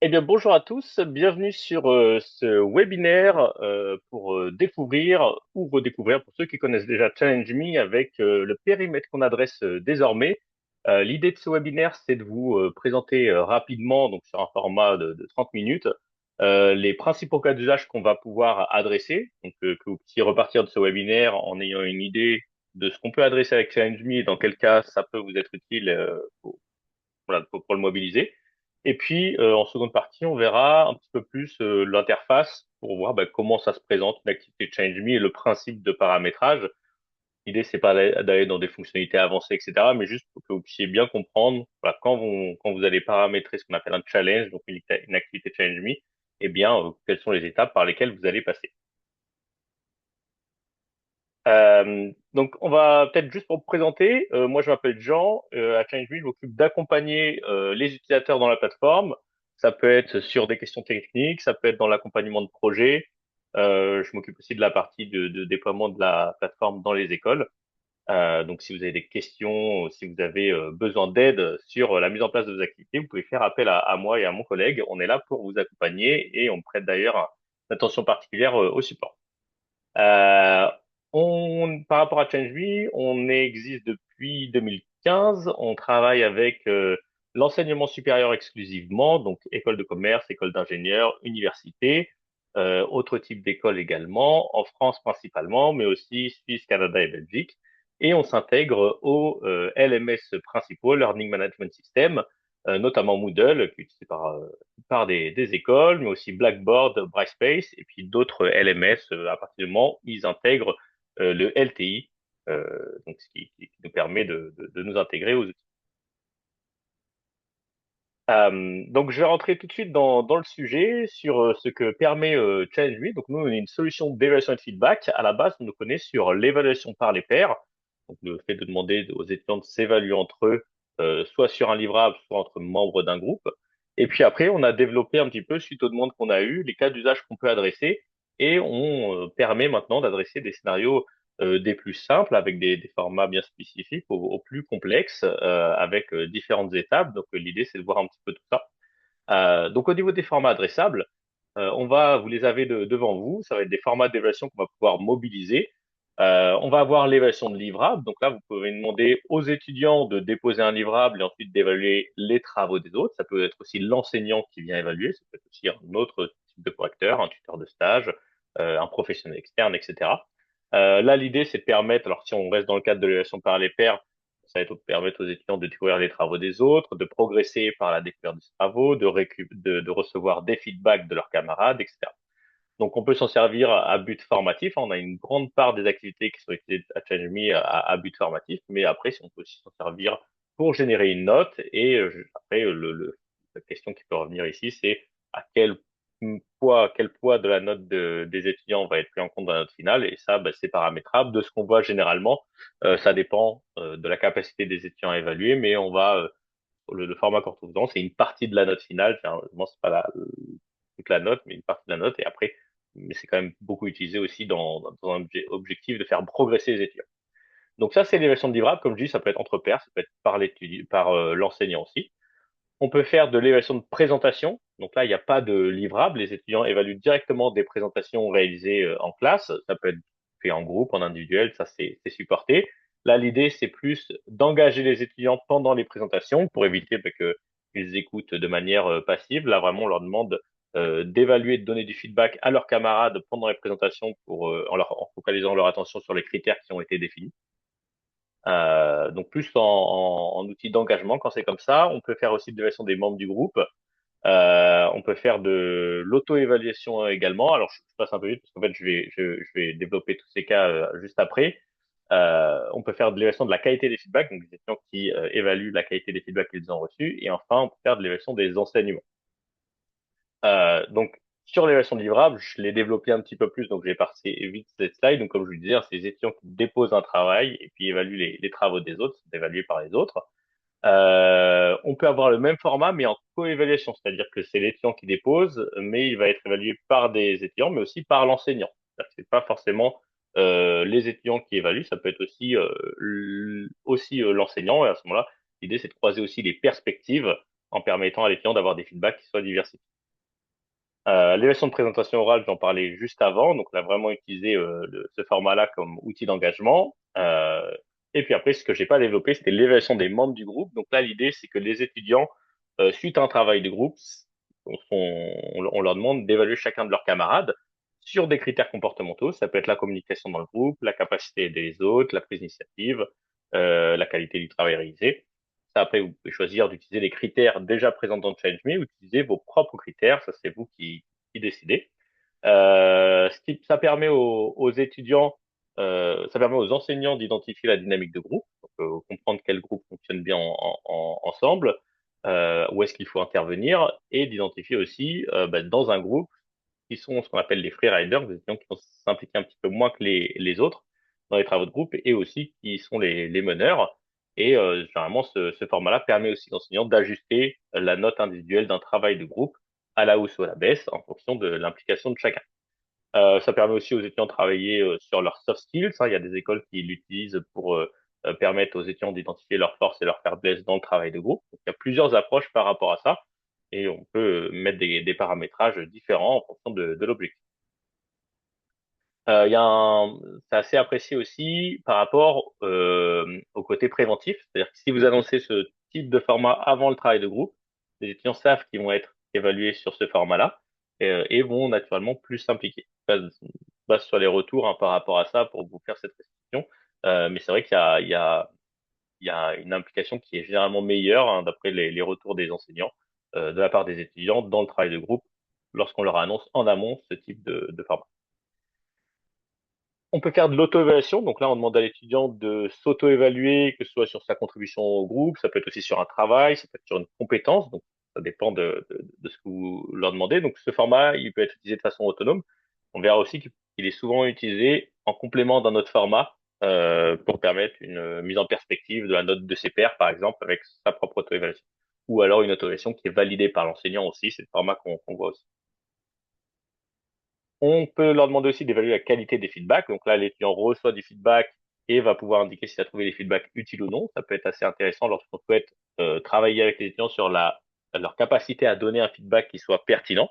Eh bien, bonjour à tous, bienvenue sur ce webinaire pour découvrir ou redécouvrir, pour ceux qui connaissent déjà Challenge Me, avec le périmètre qu'on adresse désormais. L'idée de ce webinaire, c'est de vous présenter rapidement, donc sur un format de 30 minutes, les principaux cas d'usage qu'on va pouvoir adresser, donc que vous puissiez repartir de ce webinaire en ayant une idée de ce qu'on peut adresser avec Challenge Me et dans quel cas ça peut vous être utile voilà, pour le mobiliser. Et puis, en seconde partie, on verra un petit peu plus l'interface pour voir comment ça se présente une activité ChangeMe et le principe de paramétrage. L'idée, c'est pas d'aller dans des fonctionnalités avancées, etc., mais juste pour que vous puissiez bien comprendre, voilà, quand vous allez paramétrer ce qu'on appelle un challenge, donc une activité ChangeMe, eh bien, quelles sont les étapes par lesquelles vous allez passer. Donc, on va peut-être juste pour me présenter. Moi, je m'appelle Jean. À ChangeMe, je m'occupe d'accompagner les utilisateurs dans la plateforme. Ça peut être sur des questions techniques, ça peut être dans l'accompagnement de projets. Je m'occupe aussi de la partie de déploiement de la plateforme dans les écoles. Donc, si vous avez des questions, si vous avez besoin d'aide sur la mise en place de vos activités, vous pouvez faire appel à moi et à mon collègue. On est là pour vous accompagner et on prête d'ailleurs une attention particulière au support. Euh, par rapport à ChangeMe, on existe depuis 2015. On travaille avec l'enseignement supérieur exclusivement, donc école de commerce, école d'ingénieurs, université, autres types d'écoles également, en France principalement, mais aussi Suisse, Canada et Belgique. Et on s'intègre aux LMS principaux, Learning Management System, notamment Moodle, qui est utilisé par des écoles, mais aussi Blackboard, Brightspace, et puis d'autres LMS à partir du moment où ils intègrent le LTI, donc ce qui nous permet de nous intégrer aux outils. Donc je vais rentrer tout de suite dans le sujet sur ce que permet Challenge Me. Donc nous, on est une solution d'évaluation et de feedback. À la base, on nous connaît sur l'évaluation par les pairs, donc le fait de demander aux étudiants de s'évaluer entre eux, soit sur un livrable, soit entre membres d'un groupe. Et puis après, on a développé un petit peu, suite aux demandes qu'on a eues, les cas d'usage qu'on peut adresser, et on permet maintenant d'adresser des scénarios des plus simples avec des formats bien spécifiques aux plus complexes avec différentes étapes. Donc l'idée c'est de voir un petit peu tout ça. Donc au niveau des formats adressables, vous les avez devant vous. Ça va être des formats d'évaluation qu'on va pouvoir mobiliser. On va avoir l'évaluation de livrable. Donc là, vous pouvez demander aux étudiants de déposer un livrable et ensuite d'évaluer les travaux des autres. Ça peut être aussi l'enseignant qui vient évaluer. Ça peut être aussi un autre type de correcteur, un tuteur de stage, un professionnel externe, etc. Là, l'idée, c'est de permettre, alors si on reste dans le cadre de l'évaluation par les pairs, ça va être permettre aux étudiants de découvrir les travaux des autres, de progresser par la découverte de ces travaux, de recevoir des feedbacks de leurs camarades, etc. Donc, on peut s'en servir à but formatif. On a une grande part des activités qui sont utilisées à ChangeMe à but formatif, mais après, si on peut aussi s'en servir pour générer une note. Et après, la question qui peut revenir ici, c'est à quel poids de la note des étudiants va être pris en compte dans la note finale. Et ça, c'est paramétrable. De ce qu'on voit généralement, ça dépend de la capacité des étudiants à évaluer, mais le format qu'on retrouve dedans, c'est une partie de la note finale. Généralement, c'est pas toute la note, mais une partie de la note. Et après, mais c'est quand même beaucoup utilisé aussi dans un objectif de faire progresser les étudiants. Donc ça, c'est l'évaluation de livrable. Comme je dis, ça peut être entre pairs, ça peut être par l'enseignant aussi. On peut faire de l'évaluation de présentation. Donc là, il n'y a pas de livrable. Les étudiants évaluent directement des présentations réalisées en classe. Ça peut être fait en groupe, en individuel, ça c'est supporté. Là, l'idée, c'est plus d'engager les étudiants pendant les présentations pour éviter qu'ils écoutent de manière passive. Là, vraiment, on leur demande d'évaluer, de donner du feedback à leurs camarades pendant les présentations en focalisant leur attention sur les critères qui ont été définis. Donc plus en outil d'engagement quand c'est comme ça. On peut faire aussi de l'évaluation des membres du groupe. On peut faire de l'auto-évaluation également. Alors je passe un peu vite parce qu'en fait je vais développer tous ces cas juste après. On peut faire de l'évaluation de la qualité des feedbacks, donc des étudiants qui évaluent la qualité des feedbacks qu'ils ont reçus. Et enfin, on peut faire de l'évaluation des enseignements. Donc, sur l'évaluation de livrable, je l'ai développé un petit peu plus, donc j'ai passé vite cette slide. Donc, comme je vous le disais, c'est les étudiants qui déposent un travail et puis évaluent les travaux des autres, c'est évalué par les autres. On peut avoir le même format, mais en co-évaluation, c'est-à-dire que c'est l'étudiant qui dépose, mais il va être évalué par des étudiants, mais aussi par l'enseignant. C'est-à-dire que c'est pas forcément les étudiants qui évaluent, ça peut être aussi l'enseignant. Et à ce moment-là, l'idée c'est de croiser aussi les perspectives en permettant à l'étudiant d'avoir des feedbacks qui soient diversifiés. L'évaluation de présentation orale, j'en parlais juste avant, donc on a vraiment utilisé ce format-là comme outil d'engagement. Et puis après, ce que j'ai pas développé, c'était l'évaluation des membres du groupe. Donc là, l'idée, c'est que les étudiants, suite à un travail de groupe, on leur demande d'évaluer chacun de leurs camarades sur des critères comportementaux. Ça peut être la communication dans le groupe, la capacité des autres, la prise d'initiative, la qualité du travail réalisé. Ça, après, vous pouvez choisir d'utiliser les critères déjà présents dans ChangeMe ou utiliser vos propres critères. Ça, c'est vous qui décidez. Ça permet aux étudiants, ça permet aux enseignants d'identifier la dynamique de groupe, donc, comprendre quel groupe fonctionne bien ensemble, où est-ce qu'il faut intervenir, et d'identifier aussi dans un groupe qui sont ce qu'on appelle les free riders, des étudiants qui vont s'impliquer un petit peu moins que les autres dans les travaux de groupe, et aussi qui sont les meneurs. Et généralement, ce format-là permet aussi aux enseignants d'ajuster la note individuelle d'un travail de groupe à la hausse ou à la baisse en fonction de l'implication de chacun. Ça permet aussi aux étudiants de travailler sur leurs soft skills, hein. Il y a des écoles qui l'utilisent pour permettre aux étudiants d'identifier leurs forces et leurs faiblesses dans le travail de groupe. Donc, il y a plusieurs approches par rapport à ça et on peut mettre des paramétrages différents en fonction de l'objectif. Il y a c'est assez apprécié aussi par rapport au côté préventif, c'est-à-dire que si vous annoncez ce type de format avant le travail de groupe, les étudiants savent qu'ils vont être évalués sur ce format-là et vont naturellement plus s'impliquer. Je base sur les retours hein, par rapport à ça pour vous faire cette restitution, mais c'est vrai il y a une implication qui est généralement meilleure hein, d'après les retours des enseignants de la part des étudiants dans le travail de groupe lorsqu'on leur annonce en amont ce type de format. On peut faire de l'auto-évaluation. Donc là, on demande à l'étudiant de s'auto-évaluer, que ce soit sur sa contribution au groupe, ça peut être aussi sur un travail, ça peut être sur une compétence. Donc, ça dépend de ce que vous leur demandez. Donc, ce format, il peut être utilisé de façon autonome. On verra aussi qu'il est souvent utilisé en complément d'un autre format pour permettre une mise en perspective de la note de ses pairs, par exemple, avec sa propre auto-évaluation. Ou alors une auto-évaluation qui est validée par l'enseignant aussi. C'est le format qu'on voit aussi. On peut leur demander aussi d'évaluer la qualité des feedbacks. Donc là, l'étudiant reçoit du feedback et va pouvoir indiquer s'il a trouvé les feedbacks utiles ou non. Ça peut être assez intéressant lorsqu'on souhaite travailler avec les étudiants sur leur capacité à donner un feedback qui soit pertinent.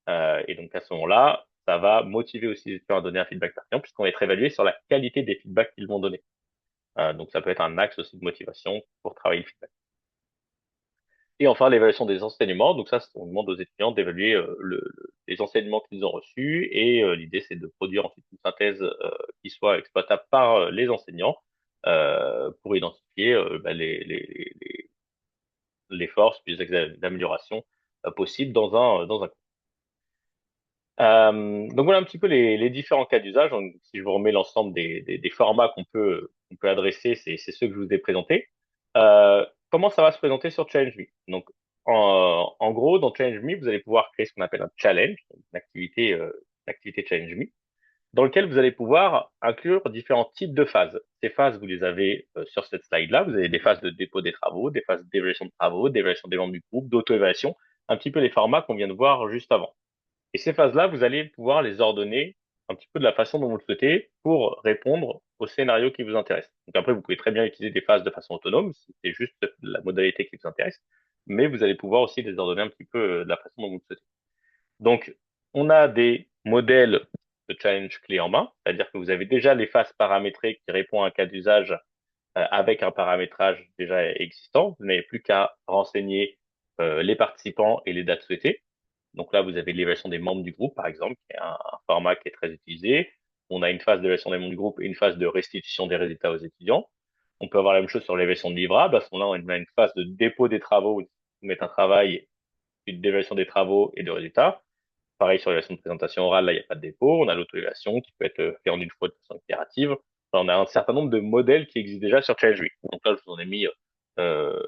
Et donc à ce moment-là, ça va motiver aussi les étudiants à donner un feedback pertinent puisqu'on va être évalué sur la qualité des feedbacks qu'ils vont donner. Donc ça peut être un axe aussi de motivation pour travailler le feedback. Et enfin, l'évaluation des enseignements. Donc ça, on demande aux étudiants d'évaluer les enseignements qu'ils ont reçus. Et l'idée, c'est de produire ensuite une synthèse qui soit exploitable par les enseignants pour identifier les forces, les axes d'amélioration possibles dans un cours. Donc voilà un petit peu les différents cas d'usage. Donc, si je vous remets l'ensemble des formats qu'on peut adresser, c'est ceux que je vous ai présentés. Comment ça va se présenter sur ChallengeMe? Donc en gros, dans ChallengeMe, vous allez pouvoir créer ce qu'on appelle un challenge, une activité ChallengeMe, dans lequel vous allez pouvoir inclure différents types de phases. Ces phases, vous les avez sur cette slide-là. Vous avez des phases de dépôt des travaux, des phases d'évaluation de travaux, d'évaluation des membres du groupe, d'auto-évaluation, un petit peu les formats qu'on vient de voir juste avant. Et ces phases-là, vous allez pouvoir les ordonner un petit peu de la façon dont vous le souhaitez pour répondre au scénario qui vous intéresse. Donc après, vous pouvez très bien utiliser des phases de façon autonome, si c'est juste la modalité qui vous intéresse, mais vous allez pouvoir aussi les ordonner un petit peu de la façon dont vous le souhaitez. Donc, on a des modèles de challenge clé en main, c'est-à-dire que vous avez déjà les phases paramétrées qui répondent à un cas d'usage avec un paramétrage déjà existant. Vous n'avez plus qu'à renseigner les participants et les dates souhaitées. Donc là, vous avez l'évaluation des membres du groupe, par exemple, qui est un format qui est très utilisé. On a une phase d'évaluation des membres du groupe et une phase de restitution des résultats aux étudiants. On peut avoir la même chose sur l'évaluation de livrables. À ce moment-là, on a une phase de dépôt des travaux, où on met un travail, une d'évaluation des travaux et de résultats. Pareil sur l'évaluation de présentation orale, là, il n'y a pas de dépôt. On a l'auto-évaluation qui peut être fait en une fois de façon itérative. Enfin, on a un certain nombre de modèles qui existent déjà sur ChallengeMe. Donc là, je vous en ai mis euh,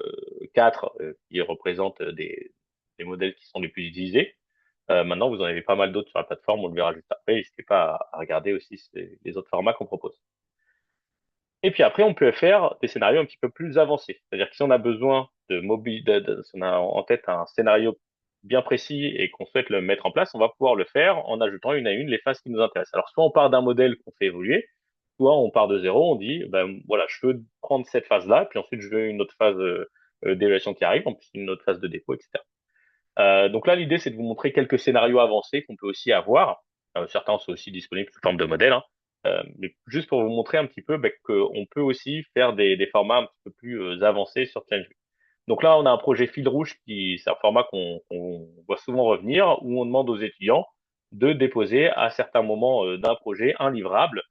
quatre qui représentent des modèles qui sont les plus utilisés. Maintenant, vous en avez pas mal d'autres sur la plateforme, on le verra juste après. N'hésitez pas à regarder aussi les autres formats qu'on propose. Et puis après, on peut faire des scénarios un petit peu plus avancés. C'est-à-dire que si on a besoin si on a en tête un scénario bien précis et qu'on souhaite le mettre en place, on va pouvoir le faire en ajoutant une à une les phases qui nous intéressent. Alors, soit on part d'un modèle qu'on fait évoluer, soit on part de zéro, on dit, ben voilà, je veux prendre cette phase-là, puis ensuite je veux une autre phase, d'évaluation qui arrive, en plus une autre phase de dépôt, etc. Donc là, l'idée, c'est de vous montrer quelques scénarios avancés qu'on peut aussi avoir. Certains sont aussi disponibles sous forme de modèles, hein. Mais juste pour vous montrer un petit peu qu'on peut aussi faire des formats un petit peu plus avancés sur ChallengeLab. Donc là, on a un projet fil rouge qui, c'est un format qu'on voit souvent revenir, où on demande aux étudiants de déposer à certains moments d'un projet un livrable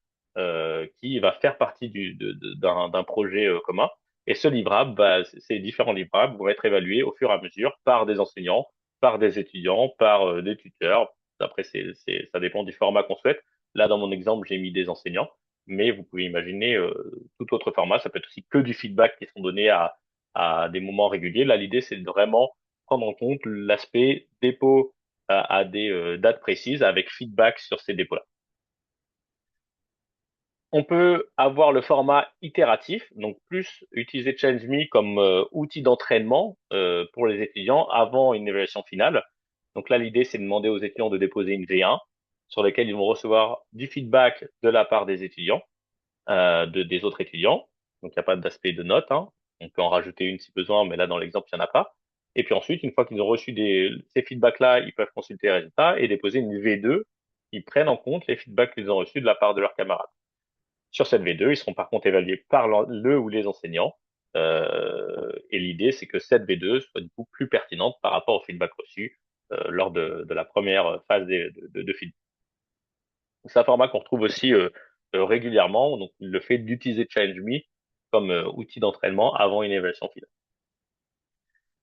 qui va faire partie d'un projet commun. Et ce livrable, bah, ces différents livrables vont être évalués au fur et à mesure par des enseignants, par des étudiants, par des tuteurs. Après, ça dépend du format qu'on souhaite. Là, dans mon exemple, j'ai mis des enseignants, mais vous pouvez imaginer tout autre format. Ça peut être aussi que du feedback qui sont donnés à des moments réguliers. Là, l'idée, c'est de vraiment prendre en compte l'aspect dépôt à des dates précises avec feedback sur ces dépôts-là. On peut avoir le format itératif, donc plus utiliser ChangeMe comme outil d'entraînement pour les étudiants avant une évaluation finale. Donc là, l'idée, c'est de demander aux étudiants de déposer une V1 sur laquelle ils vont recevoir du feedback de la part des étudiants, des autres étudiants. Donc il n'y a pas d'aspect de notes, hein. On peut en rajouter une si besoin, mais là, dans l'exemple, il n'y en a pas. Et puis ensuite, une fois qu'ils ont reçu ces feedbacks-là, ils peuvent consulter les résultats et déposer une V2 qui prennent en compte les feedbacks qu'ils ont reçus de la part de leurs camarades. Sur cette V2, ils seront par contre évalués par le ou les enseignants. Et l'idée, c'est que cette V2 soit du coup plus pertinente par rapport au feedback reçu lors de la première phase de feedback. C'est un format qu'on retrouve aussi régulièrement, donc le fait d'utiliser ChallengeMe comme outil d'entraînement avant une évaluation finale.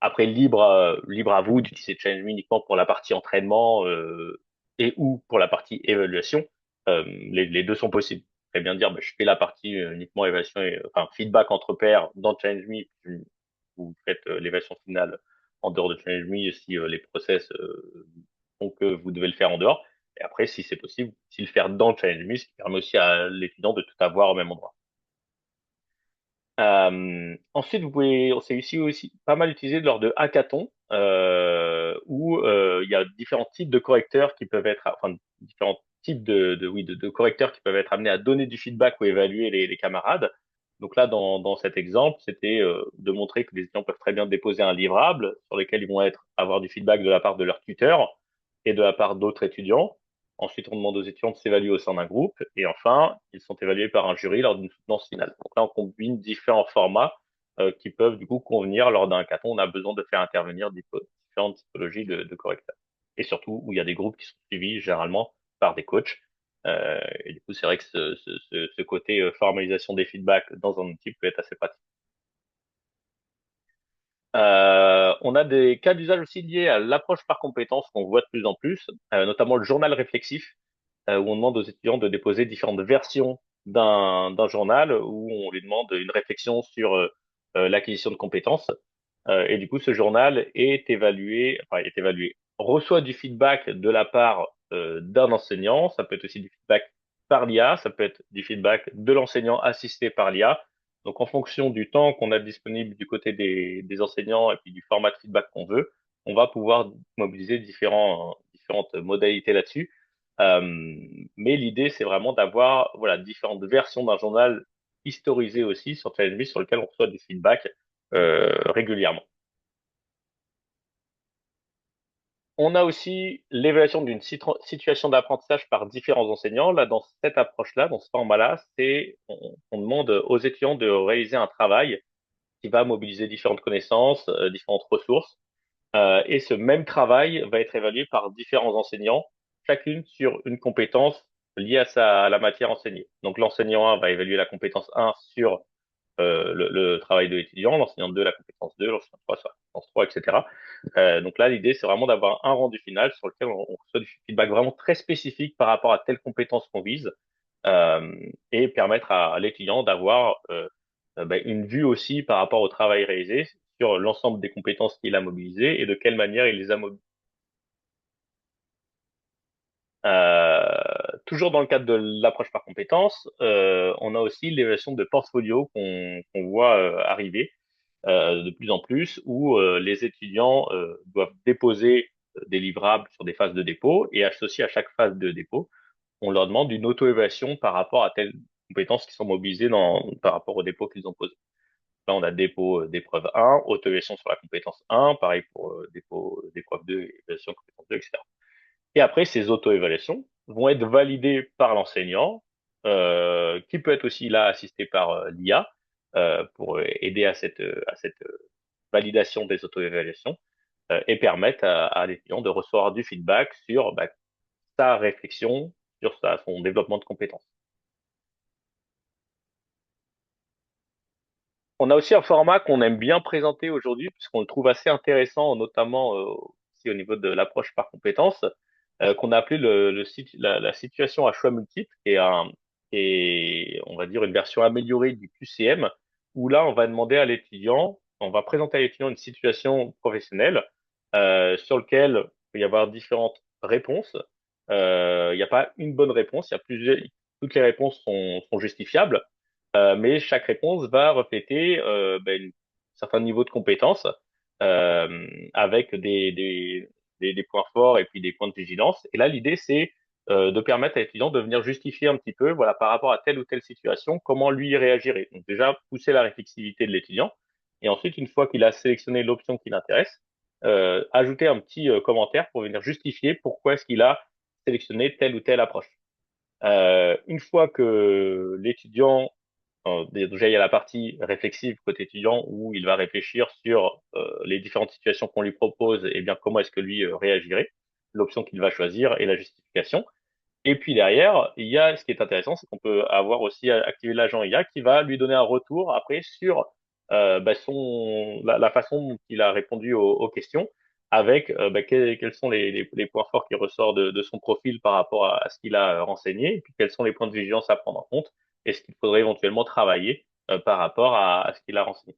Après, libre à vous d'utiliser ChallengeMe uniquement pour la partie entraînement et ou pour la partie évaluation. Les deux sont possibles. Vous pouvez bien dire, bah, je fais la partie uniquement évaluation et enfin feedback entre pairs dans ChallengeMe, puis vous faites l'évaluation finale en dehors de ChallengeMe si les process font que vous devez le faire en dehors. Et après, si c'est possible, si le faire dans ChallengeMe, ce qui permet aussi à l'étudiant de tout avoir au même endroit. Ensuite, c'est aussi pas mal utilisé lors de hackathons où il y a différents types de correcteurs qui peuvent être, enfin différents types de correcteurs qui peuvent être amenés à donner du feedback ou évaluer les camarades. Donc là, dans cet exemple, c'était de montrer que les étudiants peuvent très bien déposer un livrable sur lequel ils vont avoir du feedback de la part de leur tuteur et de la part d'autres étudiants. Ensuite, on demande aux étudiants de s'évaluer au sein d'un groupe. Et enfin, ils sont évalués par un jury lors d'une soutenance finale. Donc là, on combine différents formats qui peuvent du coup convenir lors d'un hackathon. On a besoin de faire intervenir différentes typologies de correcteurs. Et surtout, où il y a des groupes qui sont suivis généralement par des coachs. Et du coup, c'est vrai que ce côté formalisation des feedbacks dans un outil peut être assez pratique. On a des cas d'usage aussi liés à l'approche par compétences qu'on voit de plus en plus, notamment le journal réflexif où on demande aux étudiants de déposer différentes versions d'un journal où on lui demande une réflexion sur l'acquisition de compétences. Et du coup, ce journal est évalué, reçoit du feedback de la part d'un enseignant. Ça peut être aussi du feedback par l'IA, ça peut être du feedback de l'enseignant assisté par l'IA. Donc, en fonction du temps qu'on a disponible du côté des enseignants et puis du format de feedback qu'on veut, on va pouvoir mobiliser différentes modalités là-dessus. Euh, mais l'idée, c'est vraiment d'avoir voilà différentes versions d'un journal historisé aussi sur ChallengeBee sur lequel on reçoit du feedback régulièrement. On a aussi l'évaluation d'une situation d'apprentissage par différents enseignants. Là, dans cette approche-là, dans ce format-là, on demande aux étudiants de réaliser un travail qui va mobiliser différentes connaissances, différentes ressources. Et ce même travail va être évalué par différents enseignants, chacune sur une compétence liée à la matière enseignée. Donc l'enseignant 1 va évaluer la compétence 1 sur le travail de l'étudiant, l'enseignant 2 la compétence 2, l'enseignant 3 sur la compétence 3, etc. Donc là, l'idée, c'est vraiment d'avoir un rendu final sur lequel on reçoit du feedback vraiment très spécifique par rapport à telle compétence qu'on vise euh, et permettre à l'étudiant d'avoir une vue aussi par rapport au travail réalisé sur l'ensemble des compétences qu'il a mobilisées et de quelle manière il les a mobilisées. Toujours dans le cadre de l'approche par compétences, on a aussi l'évaluation de portfolio qu'on voit arriver de plus en plus, où les étudiants doivent déposer des livrables sur des phases de dépôt et associé à chaque phase de dépôt, on leur demande une auto-évaluation par rapport à telles compétences qui sont mobilisées par rapport au dépôt qu'ils ont posé. là, on a dépôt d'épreuve 1, auto-évaluation sur la compétence 1, pareil pour dépôt d'épreuve 2, évaluation de compétence 2, etc. Et après, ces auto-évaluations vont être validées par l'enseignant, qui peut être aussi là assisté par l'IA pour aider à cette validation des auto-évaluations et permettre à l'étudiant de recevoir du feedback sur bah, sa réflexion, sur son développement de compétences. On a aussi un format qu'on aime bien présenter aujourd'hui, puisqu'on le trouve assez intéressant, notamment aussi au niveau de l'approche par compétences, qu'on a appelé la situation à choix multiples, on va dire, une version améliorée du QCM, où là, on va demander à l'étudiant, on va présenter à l'étudiant une situation professionnelle sur laquelle il peut y avoir différentes réponses. Il n'y a pas une bonne réponse, il y a plusieurs, toutes les réponses sont justifiables. Mais chaque réponse va refléter un certain niveau de compétence avec des points forts et puis des points de vigilance. Et là, l'idée, c'est de permettre à l'étudiant de venir justifier un petit peu, voilà, par rapport à telle ou telle situation, comment lui réagirait. Donc déjà, pousser la réflexivité de l'étudiant. Et ensuite, une fois qu'il a sélectionné l'option qui l'intéresse, ajouter un petit commentaire pour venir justifier pourquoi est-ce qu'il a sélectionné telle ou telle approche. Une fois que l'étudiant déjà, il y a la partie réflexive côté étudiant où il va réfléchir sur les différentes situations qu'on lui propose et bien comment est-ce que lui réagirait, l'option qu'il va choisir et la justification. Et puis derrière, il y a ce qui est intéressant, c'est qu'on peut avoir aussi activé l'agent IA qui va lui donner un retour après sur la façon dont il a répondu aux questions, avec quels sont les points forts qui ressortent de son profil par rapport à ce qu'il a renseigné, et puis quels sont les points de vigilance à prendre en compte, et ce qu'il faudrait éventuellement travailler par rapport à ce qu'il a renseigné.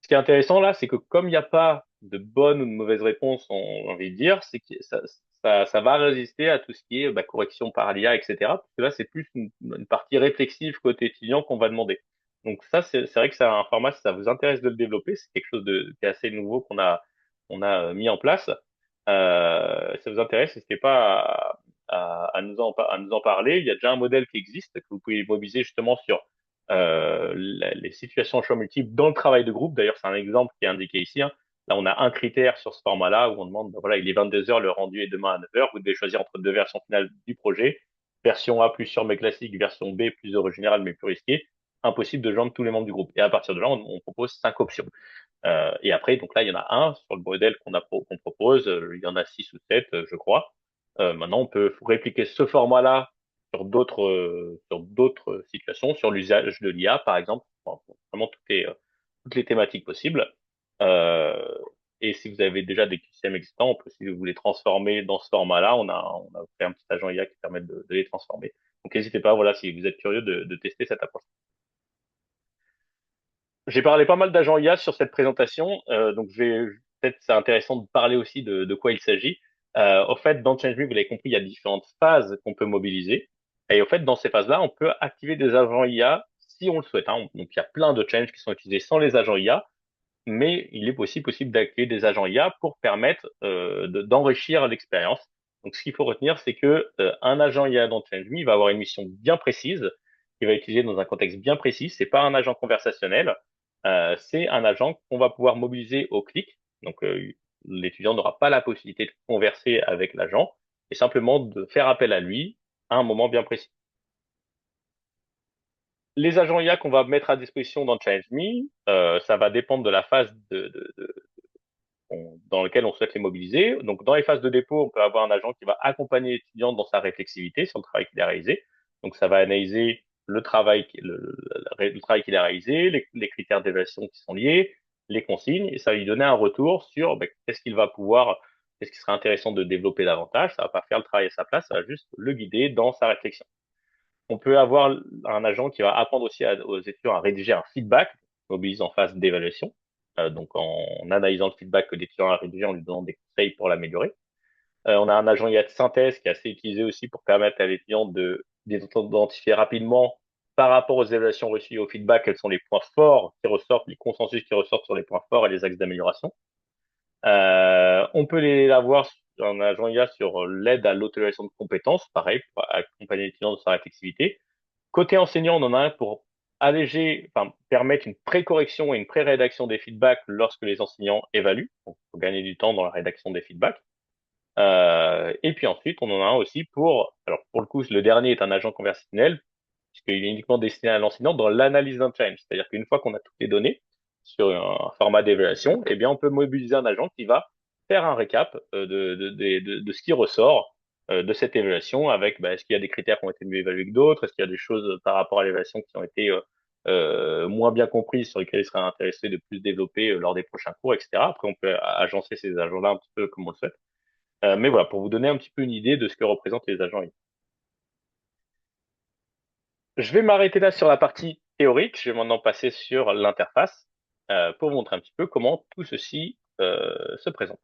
Ce qui est intéressant là, c'est que comme il n'y a pas de bonne ou de mauvaise réponse, on a envie de dire, c'est que ça va résister à tout ce qui est correction par l'IA, etc. Parce que là, c'est plus une partie réflexive côté étudiant qu'on va demander. Donc ça, c'est vrai que c'est un format, si ça vous intéresse de le développer, c'est quelque chose qui est assez nouveau qu'on a mis en place. Si ça vous intéresse, n'hésitez pas à nous en parler. Il y a déjà un modèle qui existe que vous pouvez mobiliser justement sur les situations en choix multiples dans le travail de groupe. D'ailleurs, c'est un exemple qui est indiqué ici, hein. Là, on a un critère sur ce format-là où on demande, ben voilà, il est 22 heures, le rendu est demain à 9 heures. Vous devez choisir entre deux versions finales du projet. Version A plus sur mais classique, version B plus originale mais plus risquée. Impossible de joindre tous les membres du groupe. Et à partir de là, on propose 5 options. Et après, donc là, il y en a un sur le modèle qu'on propose. Il y en a 6 ou 7, je crois. Maintenant, on peut répliquer ce format-là sur d'autres situations, sur l'usage de l'IA, par exemple. Bon, vraiment toutes les thématiques possibles. Euh, et si vous avez déjà des QCM existants, on peut, si vous les transformer dans ce format-là, on a fait un petit agent IA qui permet de les transformer. Donc, n'hésitez pas, voilà, si vous êtes curieux de tester cette approche. J'ai parlé pas mal d'agents IA sur cette présentation, donc peut-être c'est intéressant de parler aussi de quoi il s'agit. Au fait, dans ChangeMe, vous l'avez compris, il y a différentes phases qu'on peut mobiliser. Et au fait, dans ces phases-là, on peut activer des agents IA si on le souhaite, hein. Donc, il y a plein de challenges qui sont utilisés sans les agents IA, mais il est aussi possible d'activer des agents IA pour permettre d'enrichir l'expérience. Donc, ce qu'il faut retenir, c'est que un agent IA dans ChangeMe il va avoir une mission bien précise, qu'il va utiliser dans un contexte bien précis. C'est pas un agent conversationnel, c'est un agent qu'on va pouvoir mobiliser au clic. Donc, l'étudiant n'aura pas la possibilité de converser avec l'agent, et simplement de faire appel à lui à un moment bien précis. Les agents IA qu'on va mettre à disposition dans ChangeMe, ça va dépendre de la phase dans lequel on souhaite les mobiliser. Donc, dans les phases de dépôt, on peut avoir un agent qui va accompagner l'étudiant dans sa réflexivité sur le travail qu'il a réalisé. Donc, ça va analyser le travail qu'il a réalisé, les critères d'évaluation qui sont liés, les consignes, et ça va lui donner un retour sur qu'est-ce qui serait intéressant de développer davantage. Ça va pas faire le travail à sa place, ça va juste le guider dans sa réflexion. On peut avoir un agent qui va apprendre aussi aux étudiants à rédiger un feedback, mobilise en phase d'évaluation, donc en analysant le feedback que l'étudiant a rédigé, en lui donnant des conseils pour l'améliorer. On a un agent IA de synthèse qui est assez utilisé aussi pour permettre à l'étudiant d'identifier rapidement par rapport aux évaluations reçues et au feedback quels sont les points forts qui ressortent, les consensus qui ressortent sur les points forts et les axes d'amélioration. On peut l'avoir sur un agent IA sur l'aide à l'auto-évaluation de compétences, pareil, pour accompagner l'étudiant dans sa réflexivité. Côté enseignant, on en a un pour alléger, enfin, permettre une pré-correction et une pré-rédaction des feedbacks lorsque les enseignants évaluent. Donc, faut gagner du temps dans la rédaction des feedbacks. Et puis ensuite, on en a un aussi alors pour le coup, le dernier est un agent conversationnel, puisqu'il est uniquement destiné à l'enseignant dans l'analyse d'un challenge. C'est-à-dire qu'une fois qu'on a toutes les données sur un format d'évaluation, eh bien, on peut mobiliser un agent qui va faire un récap de ce qui ressort de cette évaluation avec est-ce qu'il y a des critères qui ont été mieux évalués que d'autres, est-ce qu'il y a des choses par rapport à l'évaluation qui ont été moins bien comprises, sur lesquelles il serait intéressé de plus développer lors des prochains cours, etc. Après, on peut agencer ces agents-là un petit peu comme on le souhaite. Mais voilà, pour vous donner un petit peu une idée de ce que représentent les agents. Je vais m'arrêter là sur la partie théorique. Je vais maintenant passer sur l'interface pour vous montrer un petit peu comment tout ceci se présente.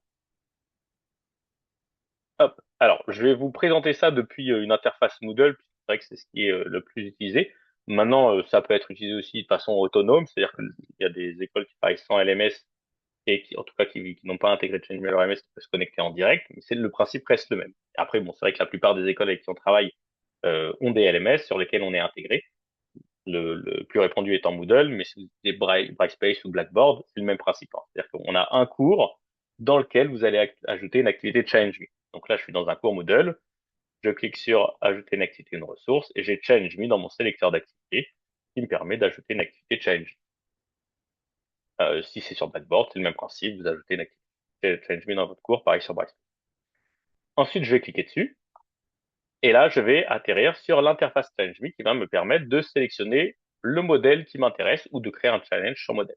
Hop. Alors, je vais vous présenter ça depuis une interface Moodle, puisque c'est vrai que c'est ce qui est le plus utilisé. Maintenant, ça peut être utilisé aussi de façon autonome, c'est-à-dire qu'il y a des écoles qui travaillent sans LMS et qui, en tout cas, qui n'ont pas intégré de chaîne LMS, qui peuvent se connecter en direct, mais le principe reste le même. Après, bon, c'est vrai que la plupart des écoles avec qui on travaille ont des LMS sur lesquels on est intégré. Le plus répandu étant Moodle, mais si vous utilisez Brightspace ou Blackboard, c'est le même principe, hein. C'est-à-dire qu'on a un cours dans lequel vous allez ajouter une activité Change Me. Donc là, je suis dans un cours Moodle, je clique sur ajouter une activité, une ressource, et j'ai Change Me dans mon sélecteur d'activités qui me permet d'ajouter une activité Change. Si c'est sur Blackboard, c'est le même principe, vous ajoutez une activité Change Me dans votre cours, pareil sur Brightspace. Ensuite, je vais cliquer dessus, et là, je vais atterrir sur l'interface Change Me qui va me permettre de sélectionner le modèle qui m'intéresse ou de créer un challenge sur modèle.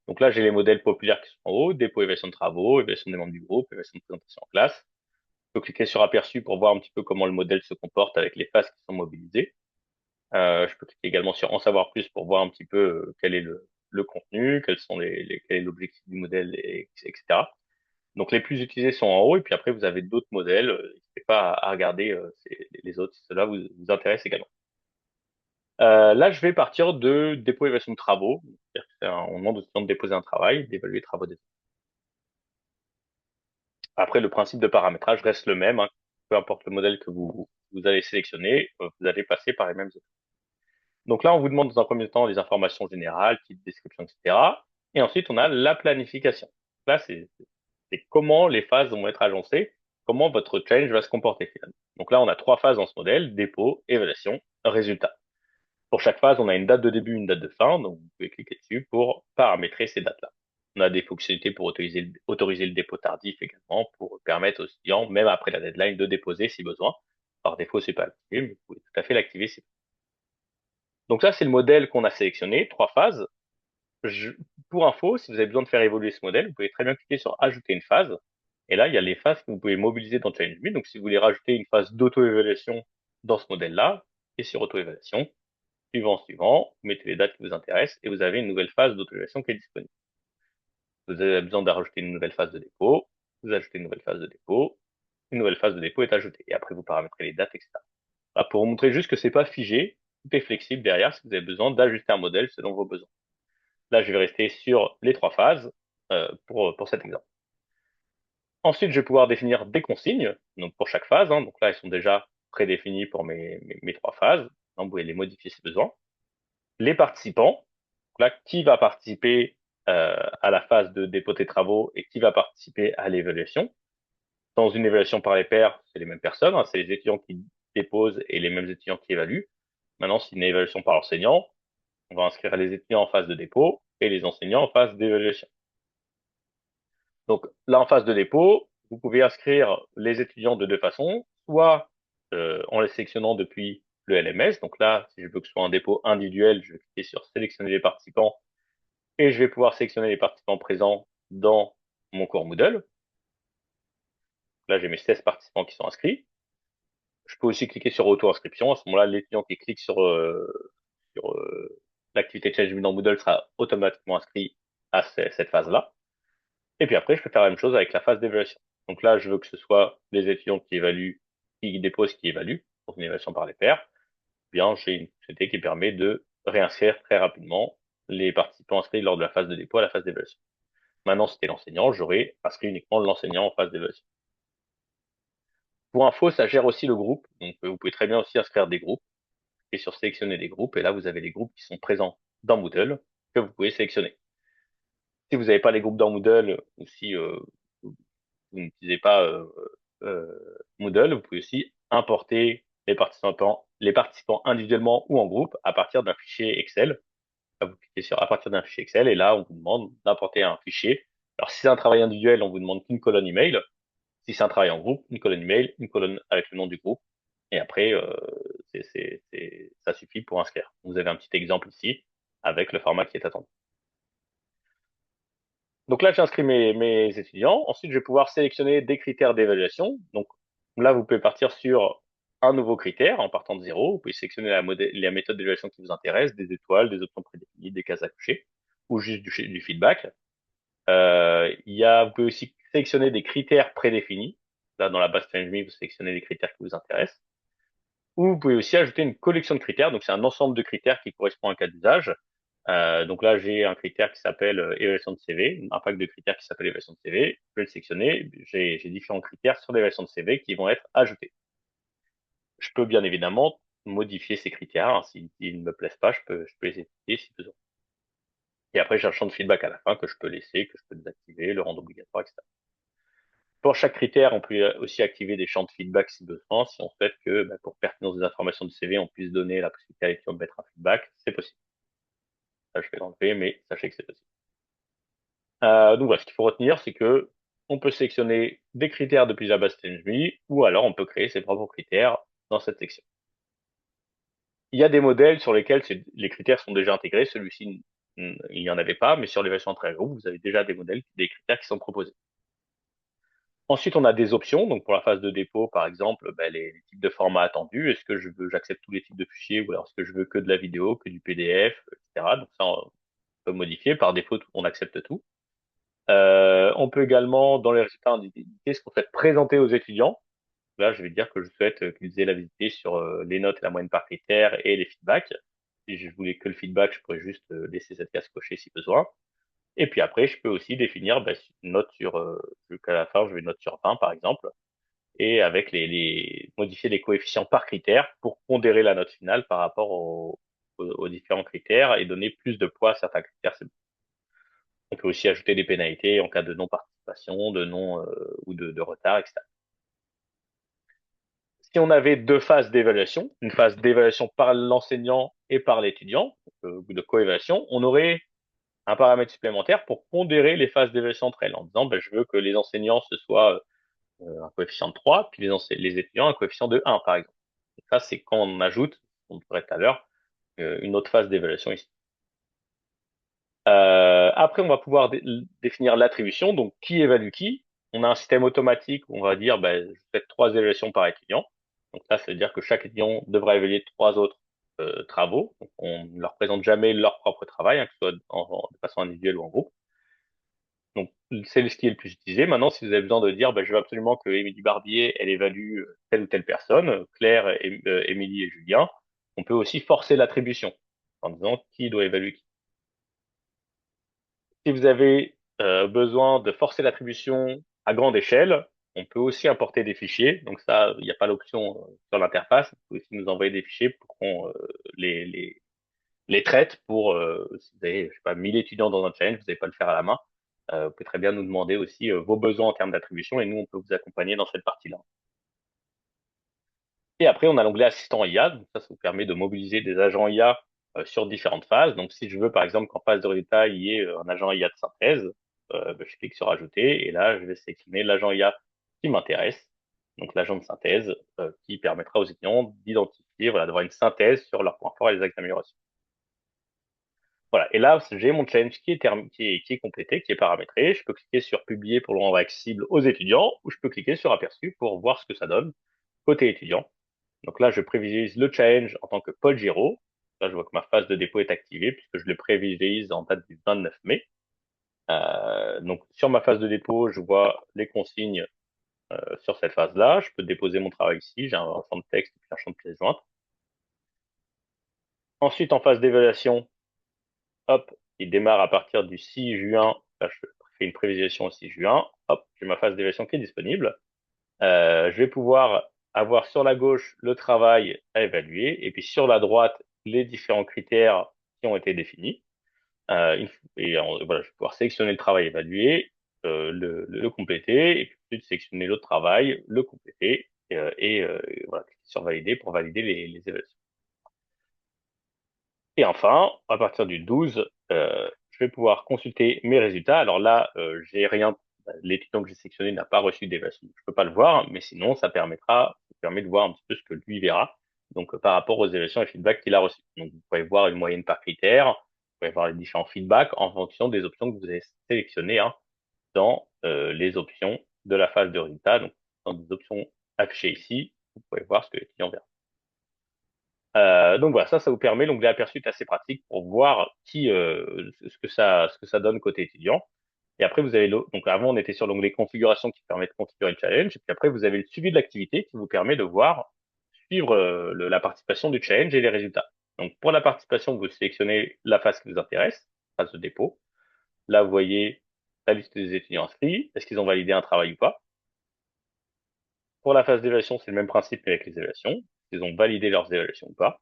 Donc là, j'ai les modèles populaires qui sont en haut, dépôt, évaluation de travaux, évaluation des membres du groupe, évaluation de présentation en classe. Je peux cliquer sur aperçu pour voir un petit peu comment le modèle se comporte avec les phases qui sont mobilisées. Je peux cliquer également sur en savoir plus pour voir un petit peu quel est le contenu, quel est l'objectif du modèle, etc. Donc les plus utilisés sont en haut et puis après vous avez d'autres modèles. N'hésitez pas à regarder les autres si cela vous intéresse également. Là, je vais partir de dépôt évaluation de travaux. C'est-à-dire que on demande aux étudiants de déposer un travail, d'évaluer les travaux des autres. Après, le principe de paramétrage reste le même, hein. Peu importe le modèle que vous allez sélectionner, vous allez passer par les mêmes étapes. Donc là, on vous demande dans un premier temps les informations générales, type, description, etc. Et ensuite, on a la planification. Là, c'est comment les phases vont être agencées, comment votre change va se comporter finalement. Donc là, on a trois phases dans ce modèle, dépôt, évaluation, résultat. Pour chaque phase, on a une date de début, une date de fin, donc vous pouvez cliquer dessus pour paramétrer ces dates-là. On a des fonctionnalités pour autoriser le dépôt tardif également, pour permettre aux étudiants, même après la deadline, de déposer si besoin. Par défaut, c'est pas activé, mais vous pouvez tout à fait l'activer si. Donc ça, c'est le modèle qu'on a sélectionné, trois phases. Je- pour info, si vous avez besoin de faire évoluer ce modèle, vous pouvez très bien cliquer sur ajouter une phase. Et là, il y a les phases que vous pouvez mobiliser dans ChallengeMe. Donc si vous voulez rajouter une phase d'auto-évaluation dans ce modèle-là, et sur auto-évaluation, suivant, vous mettez les dates qui vous intéressent et vous avez une nouvelle phase d'autorisation qui est disponible. Vous avez besoin de rajouter une nouvelle phase de dépôt, vous ajoutez une nouvelle phase de dépôt, une nouvelle phase de dépôt est ajoutée et après vous paramétrez les dates, etc. Là, pour vous montrer juste que c'est pas figé, tout est flexible derrière si vous avez besoin d'ajuster un modèle selon vos besoins. Là, je vais rester sur les trois phases pour cet exemple. Ensuite, je vais pouvoir définir des consignes, donc pour chaque phase, hein. Donc là, elles sont déjà prédéfinies pour mes trois phases. Vous pouvez les modifier si besoin. Les participants, là, qui va participer à la phase de dépôt des travaux et qui va participer à l'évaluation. Dans une évaluation par les pairs, c'est les mêmes personnes, hein, c'est les étudiants qui déposent et les mêmes étudiants qui évaluent. Maintenant, c'est une évaluation par l'enseignant, on va inscrire les étudiants en phase de dépôt et les enseignants en phase d'évaluation. Donc là, en phase de dépôt, vous pouvez inscrire les étudiants de deux façons, soit en les sélectionnant depuis le LMS. Donc là, si je veux que ce soit un dépôt individuel, je vais cliquer sur sélectionner les participants et je vais pouvoir sélectionner les participants présents dans mon cours Moodle. Là, j'ai mes 16 participants qui sont inscrits. Je peux aussi cliquer sur auto-inscription. À ce moment-là, l'étudiant qui clique sur l'activité Change Me dans Moodle sera automatiquement inscrit à cette phase-là. Et puis après, je peux faire la même chose avec la phase d'évaluation. Donc là, je veux que ce soit les étudiants qui évaluent, qui déposent, qui évaluent, pour une évaluation par les pairs. Bien, j'ai une fonctionnalité qui permet de réinscrire très rapidement les participants inscrits lors de la phase de dépôt à la phase d'évaluation. Maintenant, c'était l'enseignant, j'aurais inscrit uniquement l'enseignant en phase d'évaluation. Pour info, ça gère aussi le groupe, donc vous pouvez très bien aussi inscrire des groupes. cliquez sur sélectionner des groupes et là, vous avez les groupes qui sont présents dans Moodle que vous pouvez sélectionner. Si vous n'avez pas les groupes dans Moodle ou si vous n'utilisez pas Moodle, vous pouvez aussi importer les participants individuellement ou en groupe à partir d'un fichier Excel. Là, vous cliquez sur à partir d'un fichier Excel et là, on vous demande d'importer un fichier. Alors, si c'est un travail individuel, on vous demande qu'une colonne email. Si c'est un travail en groupe, une colonne email, une colonne avec le nom du groupe. Et après, ça suffit pour inscrire. Vous avez un petit exemple ici avec le format qui est attendu. Donc là, j'inscris mes étudiants. Ensuite, je vais pouvoir sélectionner des critères d'évaluation. Donc là, vous pouvez partir sur un nouveau critère en partant de zéro. Vous pouvez sélectionner la méthode d'évaluation qui vous intéresse, des étoiles, des options prédéfinies, des cases à cocher, ou juste du feedback. Vous pouvez aussi sélectionner des critères prédéfinis. Là, dans la base ChallengeMe, vous sélectionnez les critères qui vous intéressent. Ou vous pouvez aussi ajouter une collection de critères. Donc, c'est un ensemble de critères qui correspond à un cas d'usage. Donc là, j'ai un critère qui s'appelle évaluation de CV, un pack de critères qui s'appelle évaluation de CV. Je vais le sélectionner. J'ai différents critères sur l'évaluation de CV qui vont être ajoutés. Je peux bien évidemment modifier ces critères. Hein. S'ils ne me plaisent pas, je peux les éditer si besoin. Et après, j'ai un champ de feedback à la fin que je peux laisser, que je peux désactiver, le rendre obligatoire, etc. Pour chaque critère, on peut aussi activer des champs de feedback si besoin. Si on souhaite que, pour pertinence des informations du CV, on puisse donner la possibilité à l'étudiant de mettre un feedback, c'est possible. Ça, je vais l'enlever, mais sachez que c'est possible. Donc voilà, ce qu'il faut retenir, c'est que on peut sélectionner des critères depuis la base TNJMI, ou alors on peut créer ses propres critères dans cette section. Il y a des modèles sur lesquels les critères sont déjà intégrés. Celui-ci, il n'y en avait pas, mais sur les versions très groupe, vous avez déjà des modèles, des critères qui sont proposés. Ensuite, on a des options. Donc, pour la phase de dépôt, par exemple, les types de formats attendus. Est-ce que j'accepte tous les types de fichiers ou alors est-ce que je veux que de la vidéo, que du PDF, etc. Donc, ça, on peut modifier. Par défaut, on accepte tout. On peut également, dans les résultats, indiquer ce qu'on souhaite présenter aux étudiants. Là, je vais dire que je souhaite qu'ils aient la visibilité sur les notes et la moyenne par critère et les feedbacks. Si je voulais que le feedback, je pourrais juste laisser cette case cochée si besoin. Et puis après, je peux aussi définir une note qu'à la fin, je vais une note sur 20, par exemple, et avec modifier les coefficients par critère pour pondérer la note finale par rapport aux différents critères et donner plus de poids à certains critères. On peut aussi ajouter des pénalités en cas de non-participation, de non ou de retard, etc. Si on avait deux phases d'évaluation, une phase d'évaluation par l'enseignant et par l'étudiant, de coévaluation, on aurait un paramètre supplémentaire pour pondérer les phases d'évaluation entre elles, en disant je veux que les enseignants ce soit un coefficient de 3, puis les étudiants un coefficient de 1, par exemple. Et ça, c'est quand on ajoute, on ferait tout à l'heure, une autre phase d'évaluation ici. Après, on va pouvoir définir l'attribution, donc qui évalue qui. On a un système automatique où on va dire, je fais 3 évaluations par étudiant. Donc là, ça veut dire que chaque étudiant devra évaluer 3 autres travaux. Donc, on ne leur présente jamais leur propre travail, hein, que ce soit de façon individuelle ou en groupe. Donc, c'est ce qui est le plus utilisé. Maintenant, si vous avez besoin de dire, je veux absolument que Émilie Barbier, elle évalue telle ou telle personne, Claire, Émilie et Julien, on peut aussi forcer l'attribution en disant qui doit évaluer qui. Si vous avez besoin de forcer l'attribution à grande échelle, on peut aussi importer des fichiers. Donc ça, il n'y a pas l'option sur l'interface. Vous pouvez aussi nous envoyer des fichiers pour qu'on les, les, les traite pour, si vous avez, je sais pas, 1000 étudiants dans un challenge, vous n'allez pas le faire à la main. Vous pouvez très bien nous demander aussi vos besoins en termes d'attribution et nous, on peut vous accompagner dans cette partie-là. Et après, on a l'onglet assistant IA. Donc ça vous permet de mobiliser des agents IA sur différentes phases. Donc, si je veux, par exemple, qu'en phase de résultat, il y ait un agent IA de synthèse, je clique sur ajouter et là, je vais sélectionner l'agent IA qui m'intéresse. Donc, l'agent de synthèse qui permettra aux étudiants d'identifier, voilà, d'avoir une synthèse sur leurs points forts et les axes d'amélioration. Voilà. Et là, j'ai mon challenge qui est complété, qui est paramétré. Je peux cliquer sur publier pour le rendre accessible aux étudiants ou je peux cliquer sur aperçu pour voir ce que ça donne côté étudiant. Donc là, je prévisualise le challenge en tant que Paul Giraud. Là, je vois que ma phase de dépôt est activée puisque je le prévisualise en date du 29 mai. Donc sur ma phase de dépôt, je vois les consignes sur cette phase-là. Je peux déposer mon travail ici. J'ai un champ de texte et puis un champ de pièces jointes. Ensuite, en phase d'évaluation, hop, il démarre à partir du 6 juin. Là, je fais une prévisualisation au 6 juin. Hop, j'ai ma phase d'évaluation qui est disponible. Je vais pouvoir avoir sur la gauche le travail à évaluer et puis sur la droite les différents critères qui ont été définis. Voilà, je vais pouvoir sélectionner le travail évalué, le compléter, et puis ensuite sélectionner l'autre travail, le compléter, et voilà, cliquer sur valider pour valider les évaluations. Et enfin, à partir du 12, je vais pouvoir consulter mes résultats. Alors là, j'ai rien, l'étudiant que j'ai sélectionné n'a pas reçu d'évaluation. Je peux pas le voir, mais sinon, ça permet de voir un petit peu ce que lui verra. Donc, par rapport aux évaluations et feedbacks qu'il a reçus. Donc, vous pouvez voir une moyenne par critère. Vous pouvez voir les différents feedbacks en fonction des options que vous avez sélectionnées, hein, dans les options de la phase de résultat. Donc, dans des options affichées ici, vous pouvez voir ce que l'étudiant verra. Donc voilà, ça vous permet, l'onglet aperçu est assez pratique pour voir ce que ça donne côté étudiant. Et après, vous avez donc avant, on était sur l'onglet configuration qui permet de configurer le challenge. Et puis après, vous avez le suivi de l'activité qui vous permet de voir, suivre la participation du challenge et les résultats. Donc pour la participation, vous sélectionnez la phase qui vous intéresse, phase de dépôt. Là, vous voyez la liste des étudiants inscrits. Est-ce qu'ils ont validé un travail ou pas? Pour la phase d'évaluation, c'est le même principe mais avec les évaluations. Ils ont validé leurs évaluations ou pas.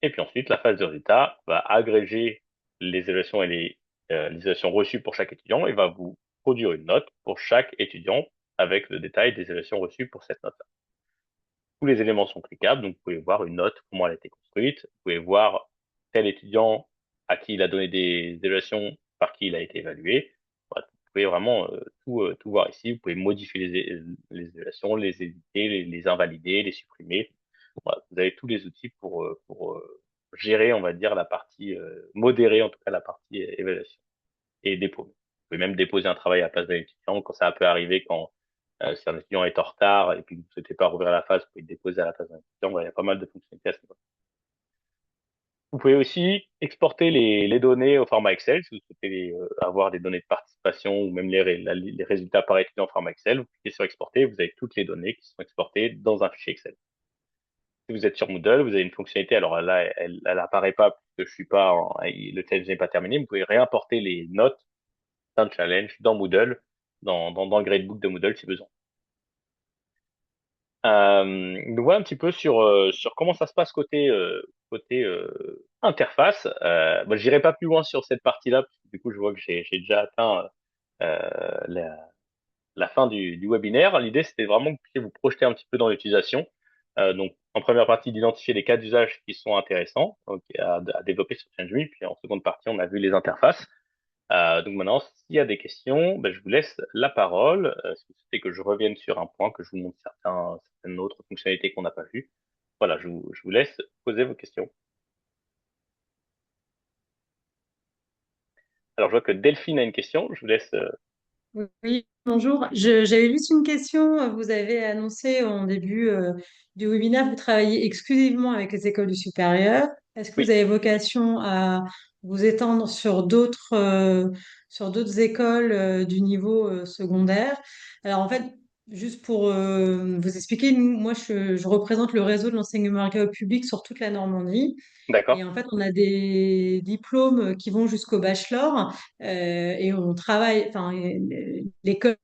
Et puis ensuite, la phase de résultat va agréger les évaluations et les évaluations reçues pour chaque étudiant et va vous produire une note pour chaque étudiant avec le détail des évaluations reçues pour cette note-là. Tous les éléments sont cliquables, donc vous pouvez voir une note, comment elle a été construite. Vous pouvez voir tel étudiant à qui il a donné des évaluations, par qui il a été évalué. Voilà, vous pouvez vraiment tout voir ici. Vous pouvez modifier les évaluations, les éditer, les invalider, les supprimer. Voilà, vous avez tous les outils pour gérer, on va dire, la partie, modérer en tout cas la partie évaluation et dépôt. Vous pouvez même déposer un travail à la place d'un étudiant quand ça peut arriver, quand si un étudiant est en retard et puis que vous ne souhaitez pas rouvrir la phase, vous pouvez le déposer à la place d'un étudiant. Voilà, il y a pas mal de fonctionnalités à ce niveau. Vous pouvez aussi exporter les données au format Excel si vous souhaitez avoir des données de participation ou même les résultats par étudiant en format Excel. Vous cliquez sur exporter, vous avez toutes les données qui sont exportées dans un fichier Excel. Si vous êtes sur Moodle, vous avez une fonctionnalité. Alors là, elle apparaît pas parce que je suis pas, le challenge n'est pas terminé. Vous pouvez réimporter les notes d'un challenge dans Moodle, dans le gradebook de Moodle si besoin. Donc voilà un petit peu sur comment ça se passe côté interface. Moi, j'irai pas plus loin sur cette partie-là, parce que du coup, je vois que j'ai déjà atteint la fin du webinaire. L'idée, c'était vraiment que vous puissiez vous projeter un petit peu dans l'utilisation. Donc, en première partie, d'identifier les cas d'usage qui sont intéressants, donc à développer sur ChangeMe. Puis en seconde partie, on a vu les interfaces. Donc maintenant, s'il y a des questions, ben, je vous laisse la parole. Si vous souhaitez que je revienne sur un point, que je vous montre certaines autres fonctionnalités qu'on n'a pas vues. Voilà, je vous laisse poser vos questions. Alors, je vois que Delphine a une question. Je vous laisse. Oui, bonjour. J'avais juste une question. Vous avez annoncé en début du webinaire que vous travaillez exclusivement avec les écoles du supérieur. Est-ce que vous Oui, avez vocation à vous étendre sur d'autres écoles du niveau secondaire? Alors en fait, juste pour vous expliquer, moi je représente le réseau de l'enseignement agricole public sur toute la Normandie. Et d'accord, en fait, on a des diplômes qui vont jusqu'au bachelor et on travaille, enfin, l'école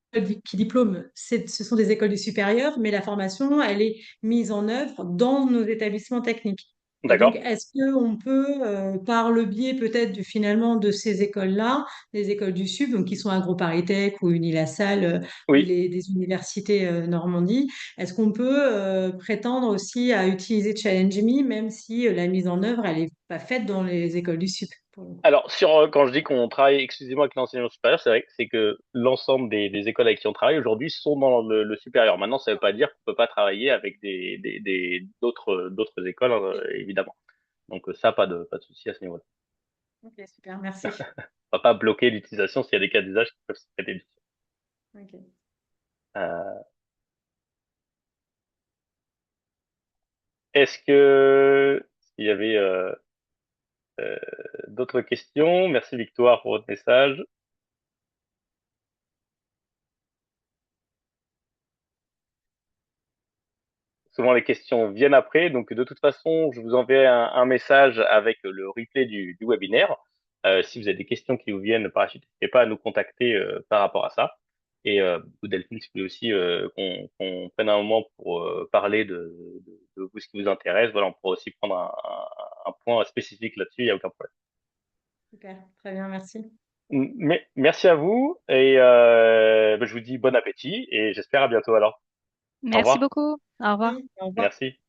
qui diplôme, ce sont des écoles du supérieur, mais la formation, elle est mise en œuvre dans nos établissements techniques. Et donc, d'accord. est-ce qu'on peut, par le biais peut-être finalement de ces écoles-là, des écoles du Sud, donc qui sont AgroParisTech ou Unilassal ou Oui. des universités Normandie, est-ce qu'on peut prétendre aussi à utiliser Challenge Me, même si la mise en œuvre, elle n'est pas faite dans les écoles du sup, pour le coup. Alors, quand je dis qu'on travaille exclusivement avec l'enseignement supérieur, c'est vrai que c'est que l'ensemble des écoles avec qui on travaille aujourd'hui sont dans le supérieur. Maintenant, ça ne veut pas dire qu'on peut pas travailler avec d'autres écoles, hein, Ok, évidemment. Donc ça, pas de souci à ce niveau-là. ok, super, merci. On va pas bloquer l'utilisation s'il y a des cas d'usage qui peuvent se prêter. Ok. Euh, Est-ce que s'il y avait euh, d'autres questions? Merci Victoire pour votre message. Souvent les questions viennent après, donc de toute façon, je vous enverrai un message avec le replay du webinaire. Si vous avez des questions qui vous viennent par la suite, n'hésitez pas à nous contacter par rapport à ça. Et Delphine, si vous voulez aussi qu'on prenne un moment pour parler de vous, ce qui vous intéresse, voilà, on pourra aussi prendre un point spécifique là-dessus, il n'y a aucun problème. Super, très bien, merci. Mais merci à vous et je vous dis bon appétit et j'espère à bientôt alors. Au Merci revoir. beaucoup. Au revoir. Oui, au revoir. Merci.